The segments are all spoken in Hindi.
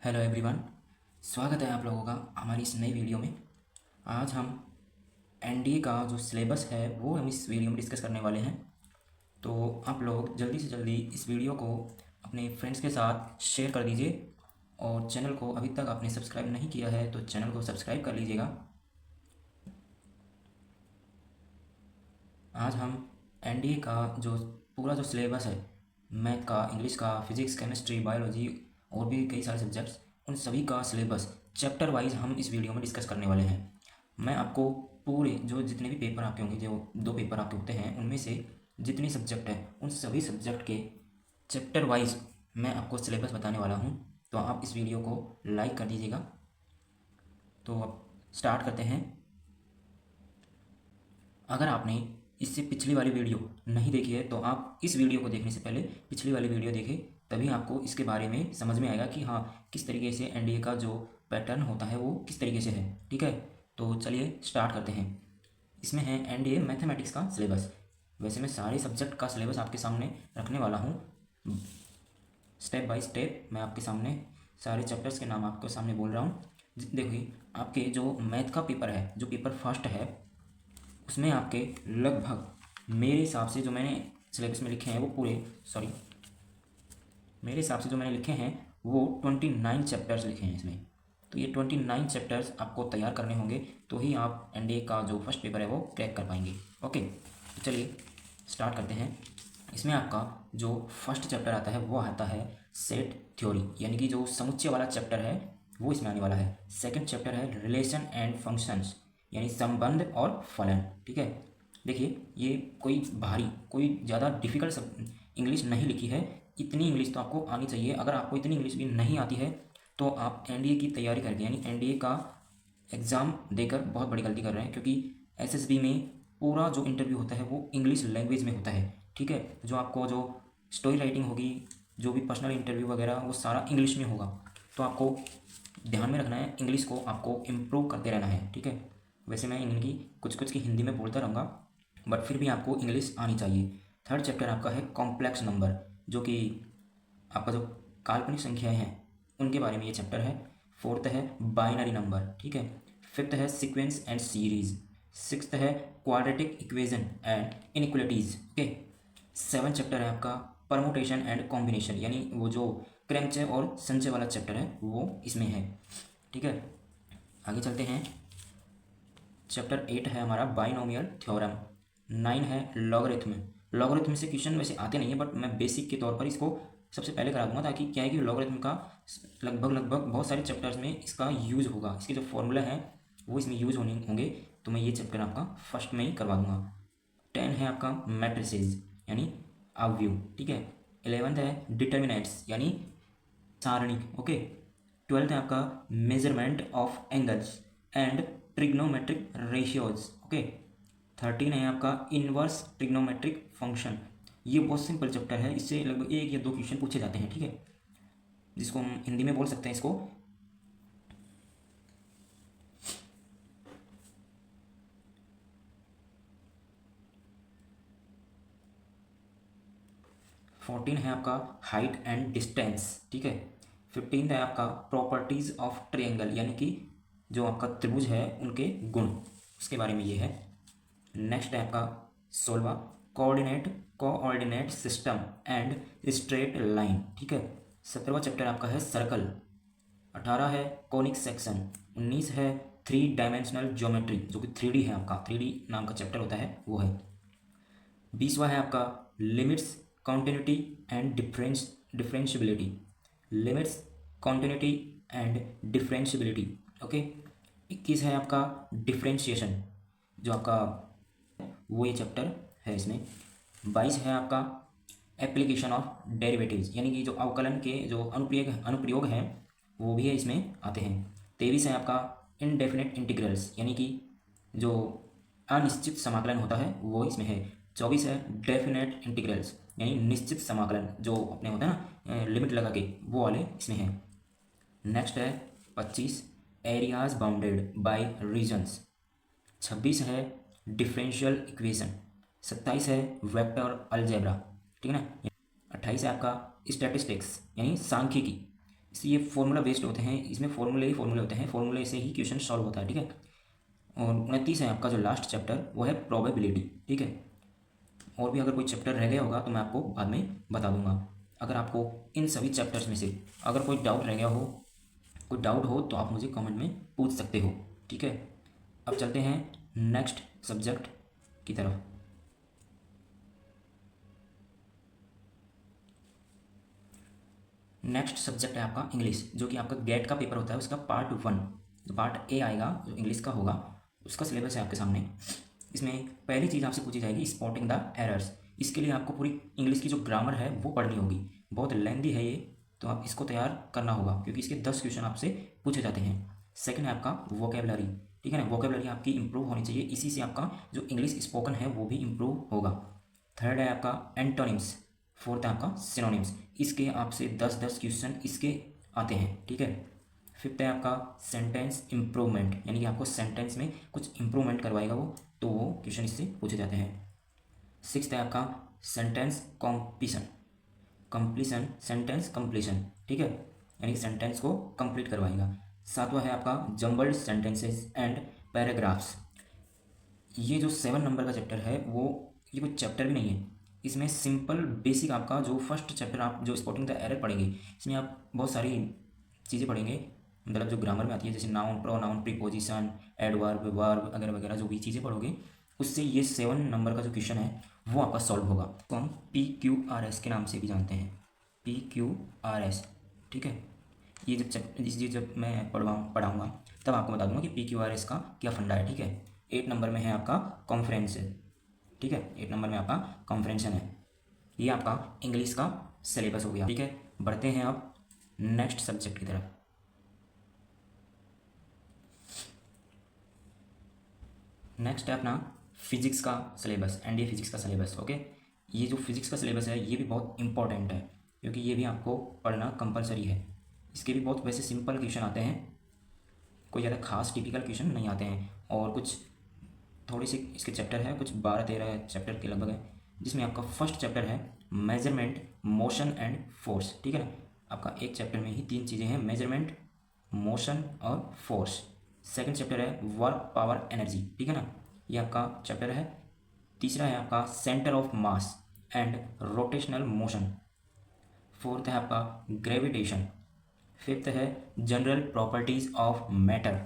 हेलो एवरीवन, स्वागत है आप लोगों का हमारी इस नई वीडियो में। आज हम एनडीए का जो सिलेबस है वो हम इस वीडियो में डिस्कस करने वाले हैं। तो आप लोग जल्दी से जल्दी इस वीडियो को अपने फ्रेंड्स के साथ शेयर कर दीजिए और चैनल को अभी तक आपने सब्सक्राइब नहीं किया है तो चैनल को सब्सक्राइब कर लीजिएगा। आज हम एनडीए का जो पूरा जो सिलेबस है, मैथ का, इंग्लिश का, फिजिक्स, केमिस्ट्री, बायोलॉजी और भी कई सारे सब्जेक्ट्स, उन सभी का सिलेबस चैप्टर वाइज हम इस वीडियो में डिस्कस करने वाले हैं। मैं आपको पूरे जो जितने भी पेपर आपके होंगे, जो 2 पेपर आपके होते हैं, उनमें से जितने सब्जेक्ट हैं उन सभी सब्जेक्ट के चैप्टर वाइज मैं आपको सिलेबस बताने वाला हूँ। तो आप इस वीडियो को लाइक कर दीजिएगा। तो अब स्टार्ट करते हैं। अगर आपने इससे पिछली वाली वीडियो नहीं देखी है तो आप इस वीडियो को देखने से पहले पिछली वाली वीडियो देखें, तभी आपको इसके बारे में समझ में आएगा कि हाँ, किस तरीके से एनडीए का जो पैटर्न होता है वो किस तरीके से है। ठीक है, तो चलिए स्टार्ट करते हैं। इसमें है एनडीए मैथमेटिक्स का सिलेबस। वैसे मैं सारे सब्जेक्ट का सिलेबस आपके सामने रखने वाला हूँ, स्टेप बाय स्टेप मैं आपके सामने सारे चैप्टर्स के नाम आपके सामने बोल रहा हूँ। देखिए, आपके जो मैथ का पेपर है, जो पेपर फर्स्ट है, उसमें आपके लगभग मेरे हिसाब से जो मैंने सिलेबस में लिखे हैं वो पूरे मेरे हिसाब से जो मैंने लिखे हैं वो 29 चैप्टर्स लिखे हैं इसमें। तो ये 29 चैप्टर्स आपको तैयार करने होंगे, तो ही आप एनडीए का जो फर्स्ट पेपर है वो क्रैक कर पाएंगे। ओके, तो चलिए स्टार्ट करते हैं। इसमें आपका जो फर्स्ट चैप्टर आता है वो आता है सेट थ्योरी, यानी कि जो समुच्चय वाला चैप्टर है वो इसमें आने वाला है। सेकंड चैप्टर है रिलेशन एंड फंक्शंस, यानी संबंध और फलन। ठीक है, देखिए ये कोई भारी, कोई ज़्यादा डिफिकल्ट सब इंग्लिश नहीं लिखी है। इतनी इंग्लिश तो आपको आनी चाहिए। अगर आपको इतनी इंग्लिश भी नहीं आती है तो आप एनडीए की तैयारी करके, यानी एनडीए का एग्ज़ाम देकर बहुत बड़ी गलती कर रहे हैं, क्योंकि एसएसबी में पूरा जो इंटरव्यू होता है वो इंग्लिश लैंग्वेज में होता है। ठीक है, जो आपको जो स्टोरी राइटिंग होगी, जो भी पर्सनल इंटरव्यू वगैरह, वो सारा इंग्लिश में होगा। तो आपको ध्यान में रखना है, इंग्लिश को आपको इम्प्रूव करते रहना है। ठीक है, वैसे मैं इनकी कुछ कुछ की हिंदी में बोलता रहूँगा, बट फिर भी आपको इंग्लिश आनी चाहिए। थर्ड चैप्टर आपका है कॉम्प्लेक्स नंबर, जो कि आपका जो काल्पनिक संख्याएं हैं उनके बारे में ये चैप्टर है। फोर्थ है बाइनरी नंबर। ठीक है, फिफ्थ है सीक्वेंस एंड सीरीज। सिक्स्थ है quadratic equation and inequalities. Okay, seven chapter है आपका परमुटेशन एंड कॉम्बिनेशन, यानी वो जो क्रमचय और संचय वाला चैप्टर है वो इसमें है। ठीक है, आगे चलते हैं। चैप्टर 8 है हमारा बाइनोमियल थ्योरम। 9 है लॉगरिथम। लॉगरिथम से क्वेश्चन वैसे आते नहीं है, बट मैं बेसिक के तौर पर इसको सबसे पहले करा दूंगा, ताकि क्या है कि लॉगरिथम का लगभग लगभग बहुत सारे चैप्टर्स में इसका यूज होगा, इसके जो फॉर्मूला है वो इसमें यूज होंगे। तो मैं ये चैप्टर आपका फर्स्ट में ही करवा दूंगा। 10 है आपका मैट्रिसेस, यानी अवयव। ठीक है, 11th है डिटर्मिनेंट्स, यानी सारणी। ओके, 12th है आपका measurement of angles and trigonometric ratios. Okay, 13 है आपका इनवर्स ट्रिग्नोमेट्रिक फंक्शन। ये बहुत सिंपल चैप्टर है, इससे लगभग 1 या 2 क्वेश्चन पूछे जाते हैं। ठीक है, जिसको हम हिंदी में बोल सकते हैं इसको 14 है आपका हाइट एंड डिस्टेंस। ठीक है, 15 है आपका प्रॉपर्टीज ऑफ ट्रायंगल, यानी कि जो आपका त्रिभुज है उनके गुण, उसके बारे में ये है। नेक्स्ट है आपका 16 coordinate system and straight line. ठीक है, 17वां चैप्टर आपका है सर्कल। 18 है कॉनिक सेक्शन। 19 है 3 डायमेंशनल ज्योमेट्री, जो कि 3D है, आपका 3D नाम का चैप्टर होता है वो है। 20वां है आपका limits continuity and differentiability. Limits continuity and differentiability. Okay, 21 है आपका डिफरेंशिएशन, जो आपका वो ये चैप्टर है इसमें। 22 है आपका एप्लीकेशन ऑफ डेरिवेटिव्स, यानी कि जो अवकलन के जो अनुप्रयोग हैं वो भी है इसमें आते हैं। 23 है आपका इनडेफिनेट इंटीग्रल्स, यानी कि जो अनिश्चित समाकलन होता है वो इसमें है। 24 है डेफिनेट इंटीग्रल्स, यानी निश्चित समाकलन जो अपने होता है ना लिमिट लगा के, वो वाले इसमें है। नेक्स्ट है 25 एरियाज बाउंडेड बाय रीजन्स। 26 है डिफरेंशियल इक्वेशन। 27 है वेक्टर अलजेब्रा। ठीक है ना। 28 है आपका स्टैटिस्टिक्स, यानी सांख्यिकी। ये फॉर्मूला बेस्ड होते हैं, इसमें फॉर्मूले ही फॉर्मूले होते हैं, फॉर्मूले से ही क्वेश्चन सॉल्व होता है, ठीक है। और 29 है आपका जो लास्ट चैप्टर, वो है प्रोबेबिलिटी, ठीक है। और भी अगर कोई चैप्टर रह गया होगा तो मैं आपको बाद में बता दूंगा। अगर आपको इन सभी चैप्टर्स में से अगर कोई डाउट रह गया हो, कोई डाउट हो, तो आप मुझे कमेंट में पूछ सकते हो, ठीक है। अब चलते हैं नेक्स्ट सब्जेक्ट की तरफ। नेक्स्ट सब्जेक्ट है आपका इंग्लिश, जो कि आपका गेट का पेपर होता है, उसका पार्ट 1, जो पार्ट ए आएगा, जो इंग्लिश का होगा, उसका सिलेबस है आपके सामने। इसमें पहली चीज़ आपसे पूछी जाएगी स्पॉटिंग द एरर्स। इसके लिए आपको पूरी इंग्लिश की जो ग्रामर है वो पढ़नी होगी, बहुत लेंदी है ये, तो आप इसको तैयार करना होगा क्योंकि इसके 10 क्वेश्चन आपसे पूछे जाते हैं। सेकंड है आपका वोकेबलरी, ठीक है ना, वोकेबलरी आपकी इंप्रूव होनी चाहिए, इसी से आपका जो इंग्लिश स्पोकन है वो भी इंप्रूव होगा। थर्ड है आपका एंटोनिम्स। फोर्थ है आपका सिनोनिम्स, इसके आपसे 10-10 क्वेश्चन इसके आते हैं, ठीक है। फिफ्थ है आपका सेंटेंस इम्प्रूवमेंट, यानी कि आपको सेंटेंस में कुछ इम्प्रूवमेंट करवाएगा वो, तो वो क्वेश्चन इससे पूछे जाते हैं। सिक्स्थ है आपका sentence completion, completion, sentence completion, ठीक है, यानी कि सेंटेंस को कंप्लीट करवाएगा। सातवां है आपका जम्बल्ड सेंटेंसेस एंड पैराग्राफ्स। ये जो 7 नंबर का चैप्टर है वो, ये कोई चैप्टर भी नहीं है, इसमें सिंपल बेसिक आपका जो फर्स्ट चैप्टर आप जो स्पॉटिंग द एरर पढ़ेंगे, इसमें आप बहुत सारी चीज़ें पढ़ेंगे, मतलब जो ग्रामर में आती है, जैसे noun, pronoun, preposition, adverb, verb वगैरह वगैरह, जो भी चीज़ें पढ़ोगे उससे ये 7 नंबर का जो क्वेश्चन है वो आपका सॉल्व होगा। तो हम PQRS के नाम से भी जानते हैं, PQRS, ठीक है। ये जब मैं पढ़ाऊँगा तब आपको बता दूंगा कि PQRS का क्या फंडा है, ठीक है। 8 नंबर में है आपका कॉन्फ्रेंस, ठीक है, 8 नंबर में आपका कॉन्फ्रेंशन है। ये आपका इंग्लिश का सिलेबस हो गया, ठीक है। बढ़ते हैं अब नेक्स्ट सब्जेक्ट की तरफ। नेक्स्ट है अपना फिजिक्स का सिलेबस, एनडीए फिजिक्स का सिलेबस, ओके। ये जो फिजिक्स का सिलेबस है ये भी बहुत इंपॉर्टेंट है, क्योंकि ये भी आपको पढ़ना कंपलसरी है। इसके भी बहुत वैसे सिंपल क्वेश्चन आते हैं, कोई ज़्यादा खास टिपिकल क्वेश्चन नहीं आते हैं, और कुछ थोड़ी सी इसके चैप्टर है, कुछ 12-13 चैप्टर के लगभग है, जिसमें आपका फर्स्ट चैप्टर है मेजरमेंट, मोशन एंड फोर्स, ठीक है ना। आपका एक चैप्टर में ही 3 चीज़ें हैं, मेजरमेंट, मोशन और फोर्स। सेकंड चैप्टर है वर्क, पावर, एनर्जी, ठीक है ना, ये आपका चैप्टर है। तीसरा है आपका centre of mass and rotational motion. Fourth है आपका ग्रेविटेशन। फिफ्थ है general properties of matter.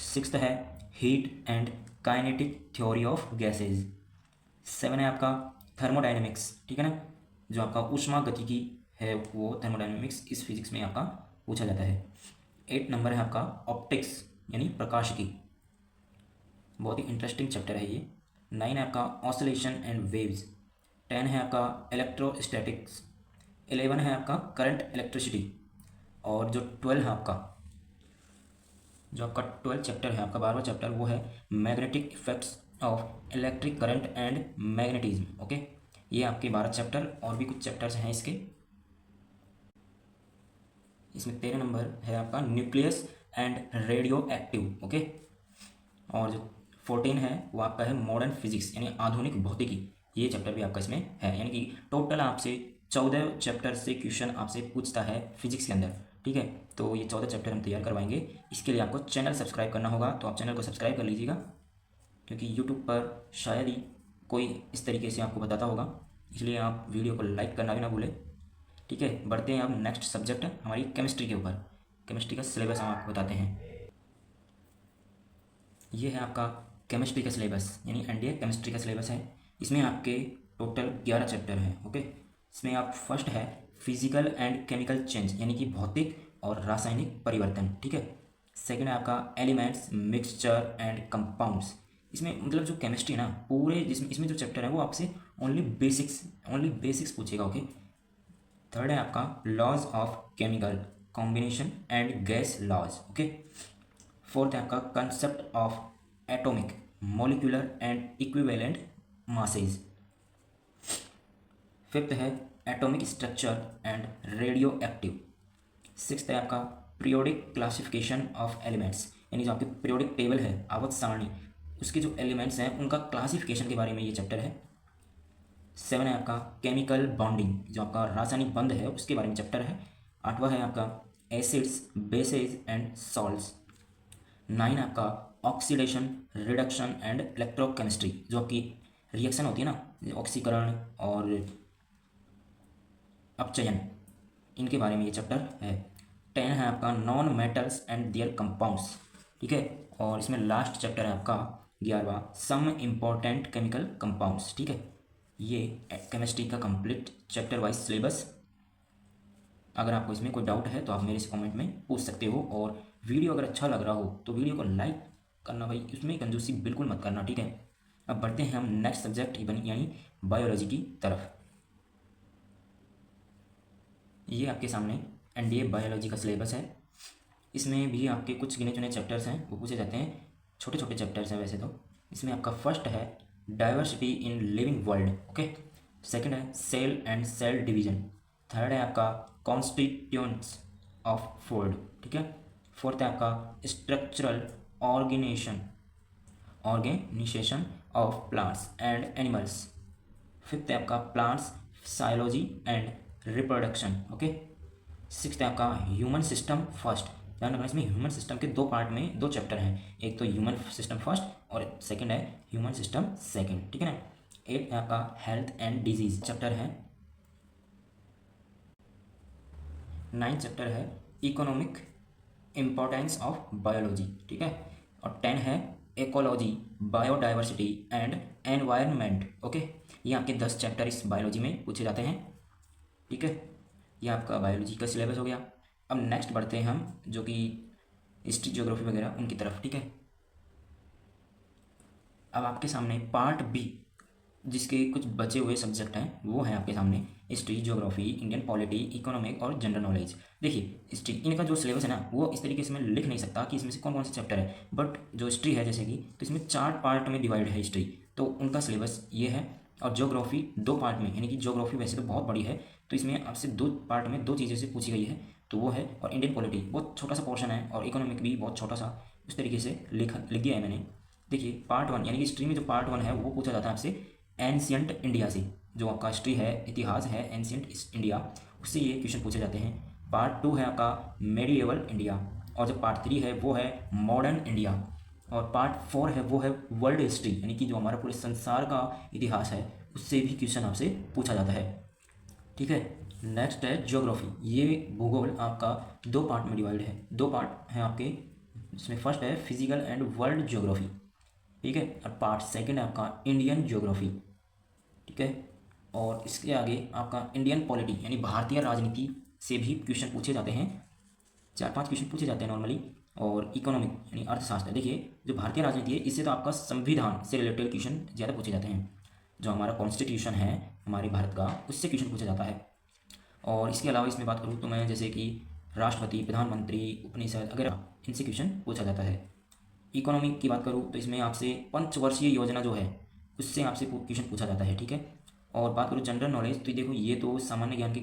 Sixth है heat and kinetic theory of gases. 7 है आपका थर्मोडाइनमिक्स, ठीक है ना, जो आपका ऊष्मा गतिकी है वो थर्मोडाइनमिक्स इस फिजिक्स में आपका पूछा जाता है। 8 नंबर है आपका ऑप्टिक्स, यानी प्रकाशिकी, बहुत ही इंटरेस्टिंग चैप्टर है ये। 9 है आपका ऑसिलेशन एंड वेव्स। 10 है आपका इलेक्ट्रोस्टैटिक्स। 11 है आपका करंट इलेक्ट्रिसिटी। और जो 12 है आपका, जो आपका 12 चैप्टर है, आपका 12वां चैप्टर, वो है magnetic effects of electric current and magnetism, okay. ये आपके 12 चैप्टर, और भी कुछ चैप्टर्स हैं इसके। इसमें 13 नंबर है आपका nucleus and radio active, okay. और जो 14 है वो आपका है मॉडर्न फिजिक्स, यानी आधुनिक भौतिकी, ये चैप्टर भी आपका इसमें है, यानी कि टोटल आपसे 14 चैप्टर से क्वेश्चन आपसे पूछता है फिजिक्स के अंदर, ठीक है। तो ये 14 चैप्टर हम तैयार करवाएंगे। इसके लिए आपको चैनल सब्सक्राइब करना होगा, तो आप चैनल को सब्सक्राइब कर लीजिएगा, क्योंकि यूट्यूब पर शायद ही कोई इस तरीके से आपको बताता होगा, इसलिए आप वीडियो को लाइक करना भी ना भूलें, ठीक है। बढ़ते हैं अब नेक्स्ट सब्जेक्ट हमारी केमिस्ट्री के ऊपर। केमिस्ट्री का सिलेबस हम आपको बताते हैं। ये है आपका केमिस्ट्री का सिलेबस, यानी एनडीए केमिस्ट्री का सिलेबस है। इसमें आपके टोटल 11 चैप्टर हैं, ओके। इसमें आप फर्स्ट है फिजिकल एंड केमिकल चेंज, यानी कि भौतिक और रासायनिक परिवर्तन, ठीक है। सेकंड है आपका एलिमेंट्स, मिक्सचर एंड कंपाउंड्स। इसमें मतलब जो केमिस्ट्री ना पूरे, जिसमें इसमें जो चैप्टर है वो आपसे ओनली बेसिक्स पूछेगा, ओके। थर्ड है आपका laws of chemical combination and gas laws, okay. Fourth है आपका concept of atomic, molecular and equivalent masses. Fifth है atomic structure and radioactive. Sixth है आपका पीरियोडिक क्लासिफिकेशन ऑफ एलिमेंट्स, यानी जो आपकी पीरियोडिक टेबल है, आवर्त सारणी, उसके जो एलिमेंट्स हैं उनका क्लासिफिकेशन के बारे में ये चैप्टर है। 7 है आपका केमिकल बॉन्डिंग, जो आपका रासायनिक बंध है उसके बारे में चैप्टर है। 8वां है आपका एसिड्स, बेसेस एंड सॉल्ट्स। 9 आपका ऑक्सीडेशन, रिडक्शन एंड इलेक्ट्रोकेमिस्ट्री, जो आपकी रिएक्शन होती है ना, ऑक्सीकरण और अपचयन, इनके बारे में ये चैप्टर है। 10 है आपका non metals and there compounds, ठीक है। और इसमें लास्ट चैप्टर है आपका 11वां, सम इम्पॉर्टेंट केमिकल कंपाउंड्स, ठीक है। ये केमिस्ट्री का कंप्लीट चैप्टर वाइज सिलेबस। अगर आपको इसमें कोई डाउट है तो आप मेरे से कमेंट में पूछ सकते हो। और वीडियो अगर अच्छा लग रहा हो तो वीडियो को लाइक करना भाई, इसमें कंजूसी बिल्कुल मत करना, ठीक है। अब बढ़ते हैं हम नेक्स्ट सब्जेक्ट यानी बायोलॉजी की तरफ। ये आपके सामने एनडीए बायोलॉजी का सिलेबस है। इसमें भी आपके कुछ गिने चुने चैप्टर्स हैं, वो पूछे जाते हैं। छोटे छोटे चैप्टर्स हैं वैसे तो। इसमें आपका फर्स्ट है diversity in living world, okay. Second है cell and cell division. Third है आपका कॉन्स्टिट्यूएंट्स ऑफ फूड, ठीक है। फोर्थ है आपका structural organisation of plants and animals. Fifth है आपका plants psychology and reproduction, okay. Sixth है आपका ह्यूमन सिस्टम फर्स्ट। ध्यान रखना, इसमें ह्यूमन सिस्टम के दो पार्ट में दो चैप्टर हैं, एक तो ह्यूमन सिस्टम फर्स्ट और सेकंड है ह्यूमन सिस्टम सेकंड, ठीक है ना। एट है आपका हेल्थ एंड डिजीज चैप्टर है। 9 चैप्टर है इकोनॉमिक इम्पोर्टेंस ऑफ बायोलॉजी, ठीक है। और 10 है ecology, biodiversity and environment, okay. ये आपके 10 चैप्टर इस बायोलॉजी में पूछे जाते हैं, ठीक है। ये आपका बायोलॉजी का सिलेबस हो गया। अब नेक्स्ट बढ़ते हैं हम, जो कि हिस्ट्री, ज्योग्राफी वगैरह उनकी तरफ, ठीक है। अब आपके सामने पार्ट बी, जिसके कुछ बचे हुए सब्जेक्ट हैं, वो है आपके सामने history, geography, Indian polity, economic और जनरल नॉलेज। देखिए हिस्ट्री, इनका जो सिलेबस है ना, वो इस तरीके से मैं लिख नहीं सकता कि इसमें से कौन कौन से चैप्टर है, बट जो हिस्ट्री है जैसे कि, तो इसमें 4 पार्ट में डिवाइड है हिस्ट्री, तो उनका सिलेबस ये है। और ज्योग्राफी 2 पार्ट में, यानी कि ज्योग्राफी वैसे तो बहुत बड़ी है, तो इसमें आपसे 2 पार्ट में 2 चीज़ें से पूछी गई है, तो वो है। और इंडियन पॉलिटी बहुत छोटा सा पोर्शन है, और इकोनॉमिक भी बहुत छोटा सा, उस तरीके से लिख दिया है मैंने। देखिए पार्ट 1 यानी कि हिस्ट्री में जो पार्ट 1 है वो पूछा जाता है आपसे एंशियंट इंडिया से, जो आपका हिस्ट्री है, इतिहास है एंशियंट इंडिया, उससे ये क्वेश्चन पूछे जाते हैं। पार्ट 2 है आपका मेडिएवल इंडिया, और जो पार्ट 3 है वो है मॉडर्न इंडिया, और पार्ट 4 है वो है वर्ल्ड हिस्ट्री, यानी कि जो हमारा पूरे संसार का इतिहास है, उससे भी क्वेश्चन आपसे पूछा जाता है, ठीक है। नेक्स्ट है ज्योग्राफी। ये भूगोल आपका 2 पार्ट में डिवाइड है, 2 पार्ट हैं आपके, जिसमें फर्स्ट है फिजिकल एंड वर्ल्ड ज्योग्राफी, ठीक है। और पार्ट सेकंड है आपका इंडियन ज्योग्राफी, ठीक है। और इसके आगे आपका इंडियन पॉलिटी, यानी भारतीय राजनीति से भी क्वेश्चन पूछे जाते हैं, 4-5 क्वेश्चन पूछे जाते हैं नॉर्मली। और इकोनॉमिक यानी अर्थशास्त्र, देखिए जो भारतीय राजनीति है, इससे तो आपका संविधान से रिलेटेड क्वेश्चन ज़्यादा पूछे जाते हैं, जो हमारा कॉन्स्टिट्यूशन है हमारे भारत का, उससे क्वेश्चन पूछा जाता है। और इसके अलावा इसमें बात करूँ तो मैं, जैसे कि राष्ट्रपति, प्रधानमंत्री, उपनिषद वगैरह, इनसे क्वेश्चन पूछा जाता है। इकोनॉमी की बात करूँ तो इसमें आपसे पंचवर्षीय योजना जो है, उससे आपसे क्वेश्चन पूछा जाता है, ठीक है। और बात करूँ जनरल नॉलेज, तो देखो ये तो सामान्य ज्ञान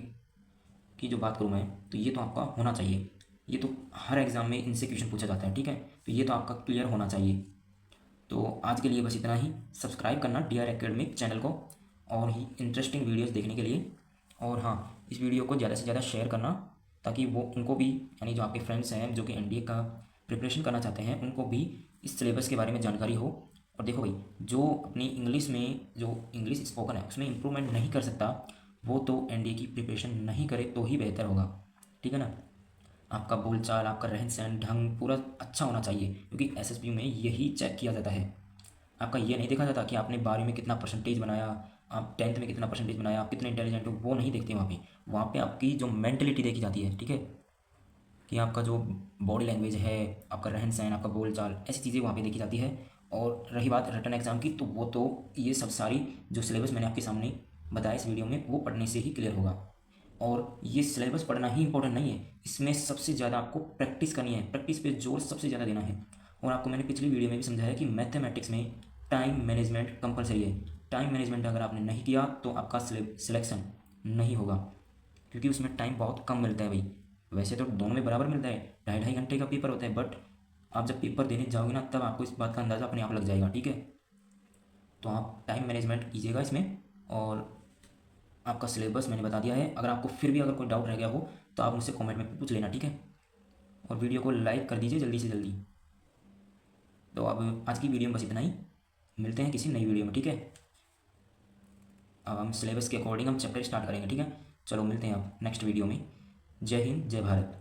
की जो बात करूँ मैं, तो ये तो आपका होना चाहिए, ये तो हर एग्ज़ाम में इनसे क्वेश्चन पूछा जाता है, ठीक है। तो ये तो आपका क्लियर होना चाहिए। तो आज के लिए बस इतना ही। सब्सक्राइब करना डी आर एकेडमिक चैनल को, और ही इंटरेस्टिंग वीडियोज़ देखने के लिए। और हाँ, इस वीडियो को ज़्यादा से ज़्यादा शेयर करना, ताकि वो उनको भी, यानी जो आपके फ्रेंड्स हैं जो कि एनडीए का प्रिपरेशन करना चाहते हैं, उनको भी इस सिलेबस के बारे में जानकारी हो। और देखो भाई, जो अपनी इंग्लिश में, जो इंग्लिश स्पोकन है उसमें इम्प्रूवमेंट नहीं कर सकता, वो तो एनडीए की प्रिपरेशन नहीं करे तो ही बेहतर होगा, ठीक है ना। आपका बोलचाल, आपका रहन सहन ढंग पूरा अच्छा होना चाहिए, क्योंकि एसएसबी में यही चेक किया जाता है। आपका ये नहीं देखा जाता कि आपने 12वीं में कितना परसेंटेज बनाया, आप 10th में कितना परसेंटेज बनाया, आप कितने इंटेलिजेंट हो, वो नहीं देखते वहाँ पे आपकी जो मेंटलिटी देखी जाती है, ठीक है। कि आपका जो बॉडी लैंग्वेज है, आपका रहन सहन, आपका बोलचाल, ऐसी चीज़ें वहाँ पे देखी जाती है। और रही बात रिटर्न एग्ज़ाम की, तो वो तो ये सब सारी जो सिलेबस मैंने आपके सामने बताया इस वीडियो में, वो पढ़ने से ही क्लियर होगा। और ये सिलेबस पढ़ना ही इंपॉर्टेंट नहीं है, इसमें सबसे ज़्यादा आपको प्रैक्टिस करनी है, प्रैक्टिस पे जोर सबसे ज़्यादा देना है। और आपको मैंने पिछली वीडियो में भी समझाया कि मैथमेटिक्स में टाइम मैनेजमेंट कंपलसरी है। टाइम मैनेजमेंट अगर आपने नहीं किया तो आपका सिलेक्शन नहीं होगा, क्योंकि उसमें टाइम बहुत कम मिलता है भाई। वैसे तो दोनों में बराबर मिलता है, 2.5 घंटे का पेपर होता है, बट आप जब पेपर देने जाओगे ना, तब आपको इस बात का अंदाज़ा अपने आप लग जाएगा, ठीक है। तो आप टाइम मैनेजमेंट कीजिएगा इसमें। और आपका सिलेबस मैंने बता दिया है। अगर आपको फिर भी अगर कोई डाउट रह गया हो तो आप मुझसे कमेंट में पूछ लेना, ठीक है। और वीडियो को लाइक कर दीजिए जल्दी से जल्दी। तो अब आज की वीडियो में बस इतना ही, मिलते हैं किसी नई वीडियो में, ठीक है। अब हम सिलेबस के अकॉर्डिंग हम चैप्टर स्टार्ट करेंगे, ठीक है। चलो मिलते हैं अब नेक्स्ट वीडियो में। जय हिंद, जय भारत।